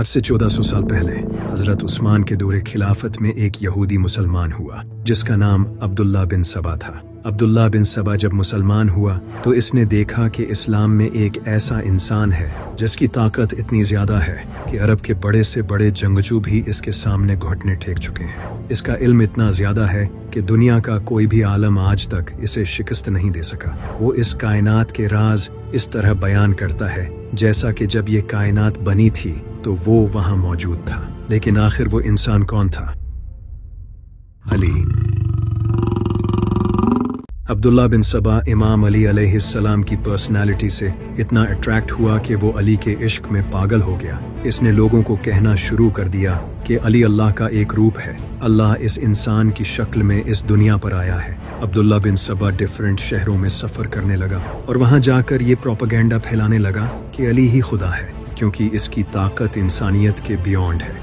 आज से 1400 साल पहले हजरत उस्मान के दौरे खिलाफत में एक यहूदी मुसलमान हुआ जिसका नाम अब्दुल्ला बिन सबा था। अब्दुल्ला बिन सबा जब मुसलमान हुआ तो इसने देखा कि इस्लाम में एक ऐसा इंसान है जिसकी ताकत इतनी ज्यादा है कि अरब के बड़े से बड़े जंगजू भी इसके सामने घुटने टेक चुके हैं। इसका इल्म इतना ज्यादा है कि दुनिया का कोई भी आलम आज तक इसे शिकस्त नहीं दे सका। वो इस कायनात के राज इस तरह बयान करता है जैसा कि जब ये कायनात बनी थी तो वो वहां मौजूद था। लेकिन आखिर वो इंसान कौन था? अली। अब्दुल्ला बिन सबा इमाम अली अलैहिस्सलाम की पर्सनालिटी से इतना अट्रैक्ट हुआ कि वो अली के इश्क में पागल हो गया। इसने लोगों को कहना शुरू कर दिया कि अली अल्लाह का एक रूप है, अल्लाह इस इंसान की शक्ल में इस दुनिया पर आया है। अब्दुल्ला बिन सबा डिफरेंट शहरों में सफ़र करने लगा और वहाँ जाकर ये प्रोपेगेंडा फैलाने लगा कि अली ही खुदा है, क्योंकि इसकी ताकत इंसानियत के बियॉन्ड है।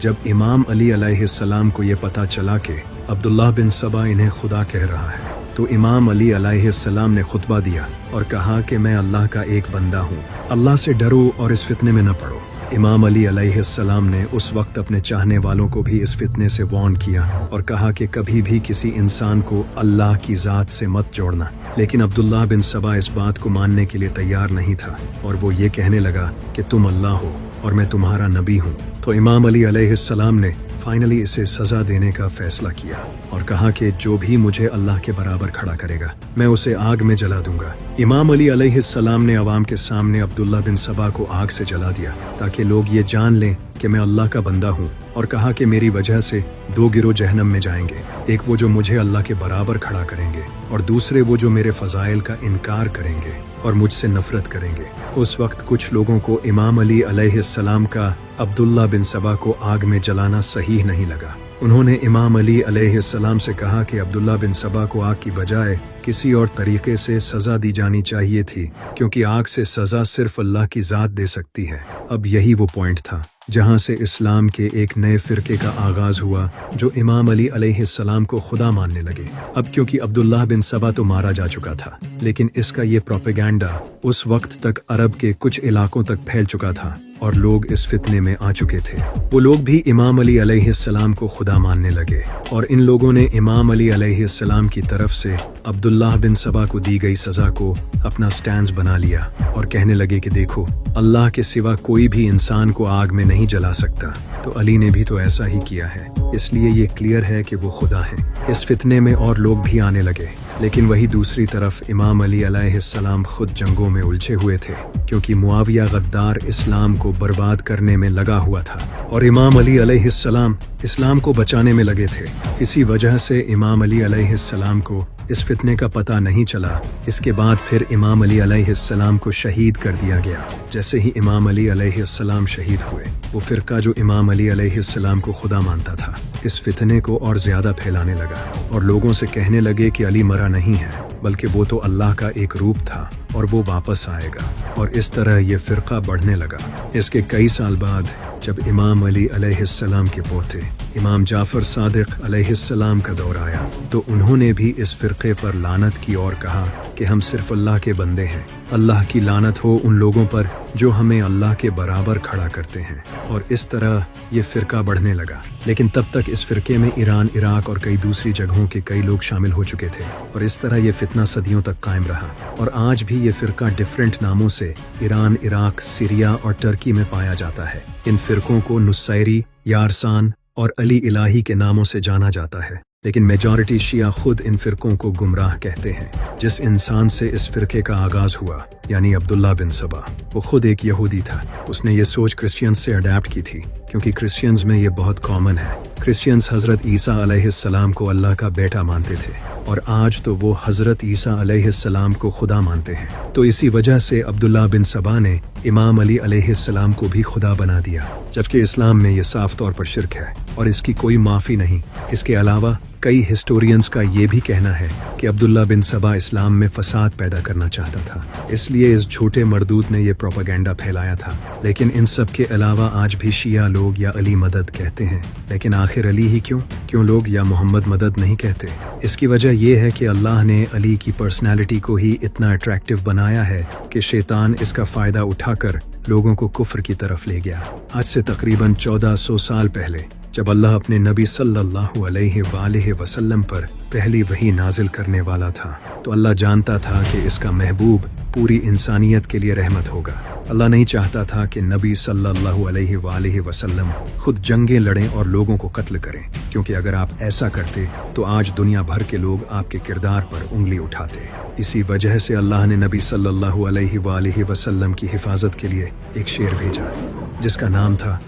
जब इमाम अली अलैहिस्सलाम को ये पता चला कि अब्दुल्ला बिन सबा इन्हें खुदा कह रहा है तो इमाम अली अलैहिस्सलाम ने खुतबा दिया और कहा कि मैं अल्लाह का एक बंदा हूँ, अल्लाह से डरो और इस फितने में न पड़ो। इमाम अली अलैहिस्सलाम ने उस वक्त अपने चाहने वालों को भी इस फितने से वार्न किया और कहा कि कभी भी किसी इंसान को अल्लाह की ज़ात से मत जोड़ना। लेकिन अब्दुल्ला बिन सबा इस बात को मानने के लिए तैयार नहीं था और वो ये कहने लगा कि तुम अल्लाह हो और मैं तुम्हारा नबी हूँ। तो इमाम अली अलैहिस्सलाम ने फाइनली इसे सज़ा देने का फैसला किया और कहा कि जो भी मुझे अल्लाह के बराबर खड़ा करेगा मैं उसे आग में जला दूंगा। इमाम अली अलैहिस्सलाम ने अवाम के सामने अब्दुल्ला बिन सबा को आग से जला दिया ताकि लोग ये जान लें कि मैं अल्लाह का बंदा हूँ, और कहा कि मेरी वजह से दो गिरोह जहन्नम में जाएंगे, एक वो जो मुझे अल्लाह के बराबर खड़ा करेंगे और दूसरे वो जो मेरे फजाइल का इनकार करेंगे और मुझसे नफरत करेंगे। उस वक्त कुछ लोगों को इमाम अली अलैहिस्सलाम का अब्दुल्ला बिन सबा को आग में जलाना सही नहीं लगा। उन्होंने इमाम अली अलैहिस्सलाम से कहा कि अब्दुल्ला बिन सबा को आग की बजाय किसी और तरीके से सज़ा दी जानी चाहिए थी, क्योंकि आग से सज़ा सिर्फ अल्लाह की ज़ात दे सकती है। अब यही वो पॉइंट था जहाँ से इस्लाम के एक नए फ़िरके का आगाज़ हुआ जो इमाम अली अलैहिस्सलाम को खुदा मानने लगे। अब क्योंकि अब्दुल्ला बिन सबा तो मारा जा चुका था, लेकिन इसका ये प्रोपेगेंडा उस वक्त तक अरब के कुछ इलाकों तक फैल चुका था और लोग इस फितने में आ चुके थे। वो लोग भी इमाम अली अलैहिस्सलाम को खुदा मानने लगे और इन लोगों ने इमाम अली अलैहिस्सलाम की तरफ से अब्दुल्ला बिन सबा को दी गई सज़ा को अपना स्टैंड बना लिया और कहने लगे कि देखो, अल्लाह के सिवा कोई भी इंसान को आग में नहीं जला सकता, तो अली ने भी तो ऐसा ही किया है, इसलिए ये क्लियर है कि वो खुदा है। इस फितने में और लोग भी आने लगे, लेकिन वही दूसरी तरफ इमाम अली अलैहिस्सलाम खुद जंगों में उलझे हुए थे, क्योंकि मुआविया गद्दार इस्लाम को बर्बाद करने में लगा हुआ था और इमाम अली अलैहिस्सलाम इस्लाम को बचाने में लगे थे। इसी वजह से इमाम अली अलैहिस्सलाम को इस फितने का पता नहीं चला। इसके बाद फिर इमाम अली अलैहिस्सलाम को शहीद कर दिया गया। जैसे ही इमाम अली अलैहिस्सलाम शहीद हुए, वो फिरका जो इमाम अली अलैहिस्सलाम को खुदा मानता था इस फितने को और ज्यादा फैलाने लगा और लोगों से कहने लगे कि अली मरा नहीं है, बल्कि वो तो अल्लाह का एक रूप था और वो वापस आएगा। और इस तरह ये फिरका बढ़ने लगा। इसके कई साल बाद जब इमाम अली अलैहिस्सलाम के पोते इमाम जाफर सादिक अलैहिस्सलाम का दौर आया तो उन्होंने भी इस फिरके पर लानत की और कहा कि हम सिर्फ अल्लाह के बंदे हैं। अल्लाह की लानत हो उन लोगों पर जो हमें अल्लाह के बराबर खड़ा करते हैं। और इस तरह ये फिरका बढ़ने लगा। लेकिन तब तक इस फिरके में ईरान, इराक और कई दूसरी जगहों के कई लोग शामिल हो चुके थे और इस तरह ये फितना सदियों तक कायम रहा। और आज भी ये फिरका डिफरेंट नामों से ईरान, इराक, सीरिया और टर्की में पाया जाता है। इन फिरकों को नुसैरी, यारसान और अली इलाही के नामों से जाना जाता है, लेकिन मेजॉरिटी शिया खुद इन फिरकों को गुमराह कहते हैं। जिस इंसान से इस फिरके का आगाज हुआ यानी अब्दुल्ला बिन सबा, वो खुद एक यहूदी था। उसने ये सोच क्रिश्चियंस से अडेप्ट की थी, क्योंकि क्रिश्चियंस में ये बहुत कॉमन है। क्रिश्चियंस हजरत ईसा अलैहिस्सलाम को अल्लाह का बेटा मानते थे और आज तो वो हजरत ईसा अलैहिस्सलाम को खुदा मानते हैं। तो इसी वजह से अब्दुल्ला बिन सबा ने इमाम अली अलैहिस्सलाम को भी खुदा बना दिया, जबकि इस्लाम में ये साफ तौर पर शिर्क है और इसकी कोई माफ़ी नहीं। इसके अलावा कई हिस्टोरियंस का ये भी कहना है कि अब्दुल्ला बिन सबा इस्लाम में फसाद पैदा करना चाहता था, इसलिए इस झूठे मरदूत ने यह प्रोपेगेंडा फैलाया था। लेकिन इन सब के अलावा आज भी शिया लोग या अली मदद कहते हैं, लेकिन आखिर अली ही क्यों लोग या मोहम्मद मदद नहीं कहते? इसकी वजह ये है कि अल्लाह ने अली की पर्सनैलिटी को ही इतना अट्रैक्टिव बनाया है कि शैतान इसका फ़ायदा उठाकर लोगों को कुफ्र की तरफ ले गया। आज से तकरीबन 1400 साल पहले जब अल्लाह अपने नबी सल्लल्लाहु अलैहि वसल्लम पर पहली वही नाजिल करने वाला था, तो अल्लाह जानता था कि इसका महबूब पूरी इंसानियत के लिए रहमत होगा। अल्लाह नहीं चाहता था कि नबी सल्लल्लाहु अलैहि वसल्लम खुद जंगें लड़ें और लोगों को कत्ल करें, क्योंकि अगर आप ऐसा करते तो आज दुनिया भर के लोग आपके किरदार पर उंगली उठाते। इसी वजह से अल्लाह ने नबी सल्लल्लाहु अलैहि वसल्लम की हिफाजत के लिए एक शेर भेजा, जिसका नाम था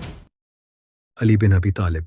अली बिन अबी तालिब।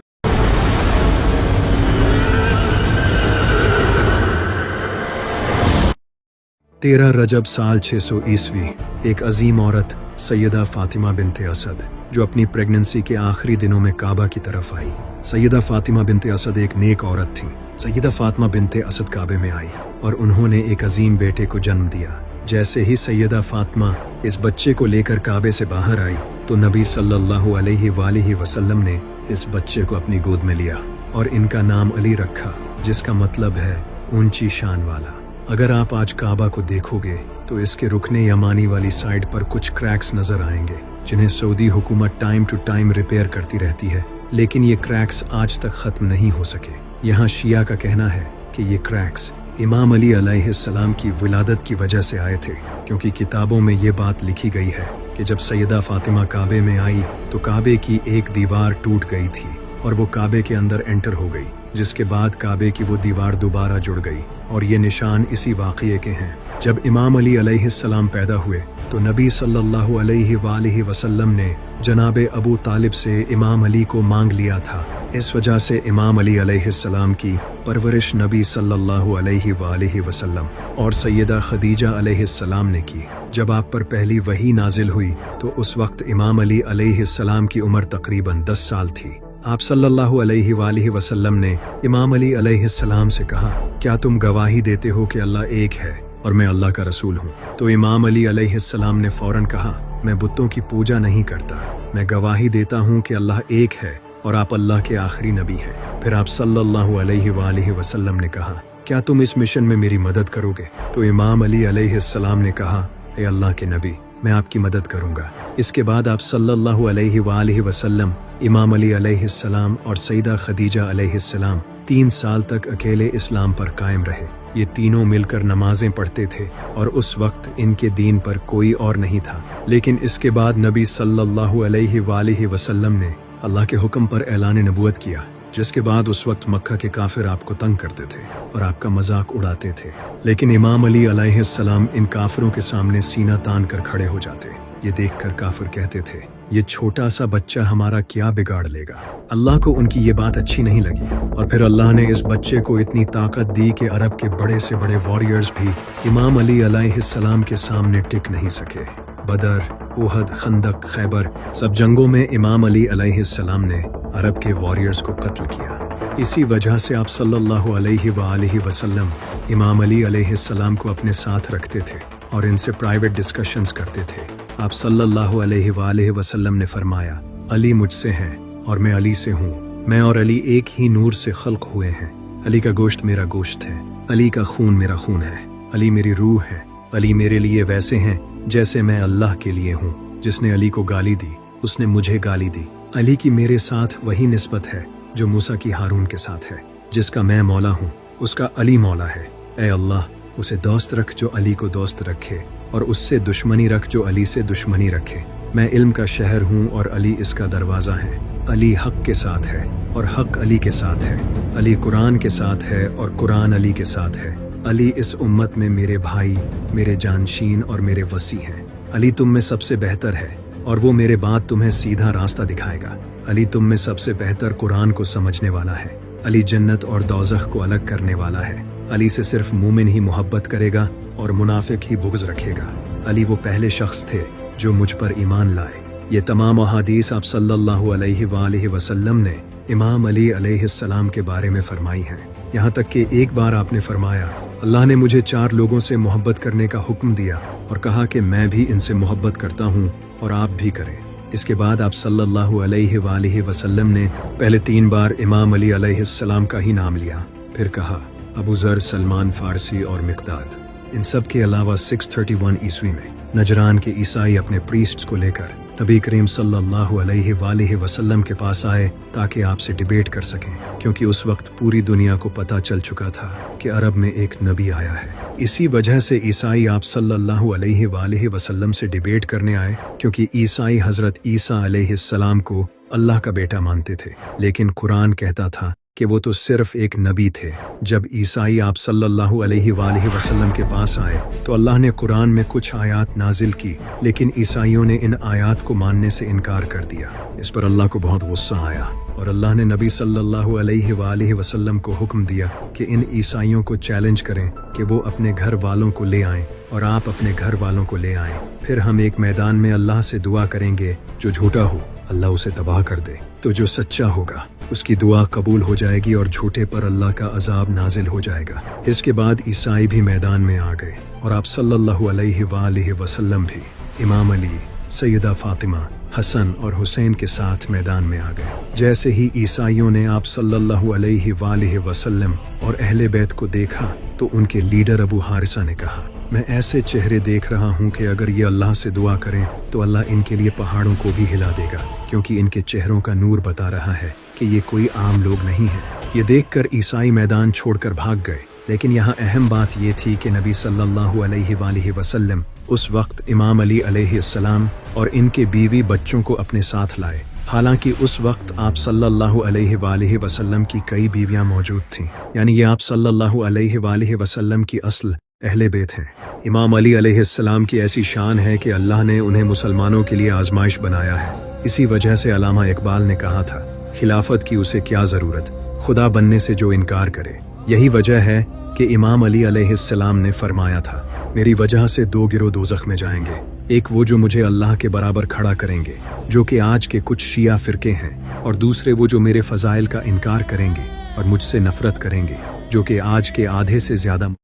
तेरह रजब साल 600 ईस्वी एक अजीम औरत सैयदा फातिमा बिनते असद, जो अपनी प्रेगनेंसी के आखिरी दिनों में काबा की तरफ आई। सैयदा फातिमा बिनते असद एक नेक औरत थी। सैयदा फातिमा बिनते असद काबे में आई और उन्होंने एक अजीम बेटे को जन्म दिया। जैसे ही सैयदा फातिमा इस बच्चे को लेकर काबे से बाहर आई तो नबी सल्लल्लाहु अलैहि वसल्लम ने इस बच्चे को अपनी गोद में लिया और इनका नाम अली रखा, जिसका मतलब है ऊंची शान वाला। अगर आप आज काबा को देखोगे तो इसके रुकने यमानी वाली साइड पर कुछ क्रैक्स नजर आएंगे, जिन्हें सऊदी हुकूमत टाइम टू टाइम रिपेयर करती रहती है, लेकिन ये क्रैक्स आज तक खत्म नहीं हो सके। यहाँ शिया का कहना है कि ये क्रैक्स इमाम अली अलैहिस्सलाम की विलादत की वजह से आए थे, क्योंकि किताबों में ये बात लिखी गई है कि जब सैयदा फातिमा काबे में आई तो काबे की एक दीवार टूट गई थी और वो काबे के अंदर एंटर हो गई, जिसके बाद काबे की वो दीवार दोबारा जुड़ गई। और ये निशान इसी वाक़ये के हैं। जब इमाम अली अलैहिस्सलाम पैदा हुए तो नबी सल्लल्लाहु अलैहि वसल्लम ने जनाबे अबू तालिब से इमाम अली को मांग लिया था। इस वजह से इमाम अली अलैहिस्सलाम की परवरिश नबी सल्लल्लाहु अलैहि वसल्लम और सैयदा खदीजा अलैहिस्सलाम ने की। जब आप पर पहली वही नाजिल हुई तो उस वक्त इमाम अली अलैहिस्सलाम की उम्र तकरीबन 10 साल थी। आप सल्लल्लाहु अलैहि वसल्लम ने इमाम अली अलैहिस्सलाम से कहा, क्या तुम गवाही देते हो कि अल्लाह एक है और मैं अल्लाह का रसूल हूँ? तो इमाम अली अलैहिस्सलाम ने फौरन कहा, मैं बुतों की पूजा नहीं करता, मैं गवाही देता हूँ कि अल्लाह एक है और आप अल्लाह के आखिरी नबी हैं। फिर आप सल्लल्लाहु अलैहि वसल्लम ने कहा, क्या तुम इस मिशन में मेरी मदद करोगे? तो इमाम अली अलैहिस्सलाम ने कहा, ए अल्लाह के नबी, मैं आपकी मदद करूंगा। इसके बाद आप सल्लल्लाहु अलैहि वसल्लम, इमाम अली अलैहिस्सलाम और सैयदा खदीजा अलैहिस्सलाम 3 साल तक अकेले इस्लाम पर कायम रहे। ये तीनों मिलकर नमाजें पढ़ते थे और उस वक्त इनके दीन पर कोई और नहीं था। लेकिन इसके बाद नबी सल्लल्लाहु अलैहि वसल्लम ने अल्लाह के हुक्म पर ऐलान नबूवत किया, जिसके बाद उस वक्त मक्का के काफिर आपको तंग करते थे और आपका मजाक उड़ाते थे। लेकिन इमाम अली अलैहिस्सलाम इन काफिरों के सामने सीना तान कर खड़े हो जाते। ये देखकर काफिर कहते थे, ये छोटा सा बच्चा हमारा क्या बिगाड़ लेगा। अल्लाह को उनकी ये बात अच्छी नहीं लगी और फिर अल्लाह ने इस बच्चे को इतनी ताकत दी कि अरब के बड़े से बड़े वॉरियर्स भी इमाम अली अलैहिस्सलाम के सामने टिक नहीं सके। बदर, उहद, खंदक, खैबर सब जंगों में इमाम अली अलैहिस्सलाम ने अरब के वॉरियर्स को कत्ल किया। इसी वजह से आप सल्लल्लाहु अलैहि वसल्लम इमाम अली अलैहिस्सलाम को अपने साथ रखते थे और इनसे प्राइवेट डिस्कशंस करते थे। आप सल्लल्लाहु अलैहि वसल्लम ने फरमाया, अली मुझसे हैं और मैं अली से हूँ। मैं और अली एक ही नूर से खल्क हुए हैं। अली का गोश्त मेरा गोश्त है, अली का खून मेरा खून है, अली मेरी रूह है। अली मेरे लिए वैसे हैं जैसे मैं अल्लाह के लिए हूँ। जिसने अली को गाली दी उसने मुझे गाली दी। अली की मेरे साथ वही निस्बत है जो मूसा की हारून के साथ है। जिसका मैं मौला हूँ उसका अली मौला है। ऐ अल्लाह, उसे दोस्त रख जो अली को दोस्त रखे और उससे दुश्मनी रख जो अली से दुश्मनी रखे। मैं इल्म का शहर हूँ और अली इसका दरवाज़ा है। अली हक के साथ है और हक अली के साथ है। अली कुरान के साथ है और कुरान अली के साथ है। अली इस उम्मत में मेरे भाई, मेरे जानशीन और मेरे वसी हैं। अली तुम में सबसे बेहतर है और वो मेरे बाद तुम्हें सीधा रास्ता दिखाएगा। अली तुम में सबसे बेहतर कुरान को समझने वाला है। अली जन्नत और दोज़ख को अलग करने वाला है। अली से सिर्फ मोमिन ही मोहब्बत करेगा और मुनाफिक ही बुग़्ज़ रखेगा। अली वो पहले शख्स थे जो मुझ पर ईमान लाए। ये तमाम अहादीस आप सल्लल्लाहु अलैहि वसल्लम ने इमाम अली अलैहिस्सलाम के बारे में फरमाई हैं। यहाँ तक कि एक बार आपने फरमाया, अल्लाह ने मुझे 4 लोगों से मोहब्बत करने का हुक्म दिया और कहा कि मैं भी इनसे मोहब्बत करता हूँ और आप भी करें। इसके बाद आप सल्लल्लाहु अलैहि वसल्लम ने पहले 3 बार इमाम अली अलैहिस्सलाम का ही नाम लिया, फिर कहा अबू ज़र, सलमान फारसी और मिक़दाद। इन सब के अलावा 631 ईस्वी में नजरान के ईसाई अपने प्रीस्ट्स को लेकर नबी करीम सल्लल्लाहु अलैहि वसल्लम के पास आए ताकि आपसे डिबेट कर सकें, क्योंकि उस वक्त पूरी दुनिया को पता चल चुका था कि अरब में एक नबी आया है। इसी वजह से ईसाई आप सल्लल्लाहु अलैहि वसल्लम से डिबेट करने आए, क्योंकि ईसाई हजरत ईसा अलैहिस्सलाम को अल्लाह का बेटा मानते थे, लेकिन कुरान कहता था कि वो तो सिर्फ एक नबी थे। जब ईसाई आप सल्लल्लाहु अलैहि वसल्लम के पास आए तो अल्लाह ने कुरान में कुछ आयात नाजिल की, लेकिन ईसाइयों ने इन आयात को मानने से इनकार कर दिया। इस पर अल्लाह को बहुत गुस्सा आया और अल्लाह ने नबी सल्लल्लाहु अलैहि वसल्लम को हुक्म दिया कि इन ईसाइयों को चैलेंज करें कि वो अपने घर वालों को ले आएं और आप अपने घर वालों को ले आएं। फिर हम एक मैदान में अल्लाह से दुआ करेंगे, जो झूठा हो अल्लाह उसे तबाह कर दे, तो जो सच्चा होगा उसकी दुआ कबूल हो जाएगी और झूठे पर अल्लाह का अजाब नाजिल हो जाएगा। इसके बाद ईसाई भी मैदान में आ गए और आप सल्लल्लाहु अलैहि वसल्लम भी इमाम अली, सैयदा फातिमा, हसन और हुसैन के साथ मैदान में आ गए। जैसे ही ईसाइयों ने आप सल्लल्लाहु अलैहि वसल्लम और अहले बैत को देखा तो उनके लीडर अबू हारिसा ने कहा, मैं ऐसे चेहरे देख रहा हूँ कि अगर ये अल्लाह से दुआ करें तो अल्लाह इनके लिए पहाड़ों को भी हिला देगा, क्योंकि इनके चेहरों का नूर बता रहा है कि ये कोई आम लोग नहीं है। ये देखकर ईसाई मैदान छोड़कर भाग गए, लेकिन यहाँ अहम बात ये थी कि नबी सल्लल्लाहु अलैहि वसल्लम उस वक्त इमाम अली अलैहिस्सलाम और इनके बीवी बच्चों को अपने साथ लाए। हालांकि उस वक्त आप सल्लल्लाहु अलैहि वसल्लम की कई बीवियां मौजूद थीं, यानी ये आप सल्लल्लाहु अलैहि वसल्लम की असल अहले बैत हैं। इमाम अली अलैहिस्सलाम की ऐसी शान है कि अल्लाह ने उन्हें मुसलमानों के लिए आजमाइश बनाया है। इसी वजह से अल्लामा इकबाल ने कहा था, खिलाफत की उसे क्या ज़रूरत, खुदा बनने से जो इनकार करे। यही वजह है कि इमाम अली अलैहिस्सलाम ने फरमाया था, मेरी वजह से दो गिरोह दोज़ख में जाएंगे, एक वो जो मुझे अल्लाह के बराबर खड़ा करेंगे, जो कि आज के कुछ शिया फिरके हैं, और दूसरे वो जो मेरे फ़ज़ाइल का इनकार करेंगे और मुझसे नफरत करेंगे, जो कि आज के आधे से ज़्यादा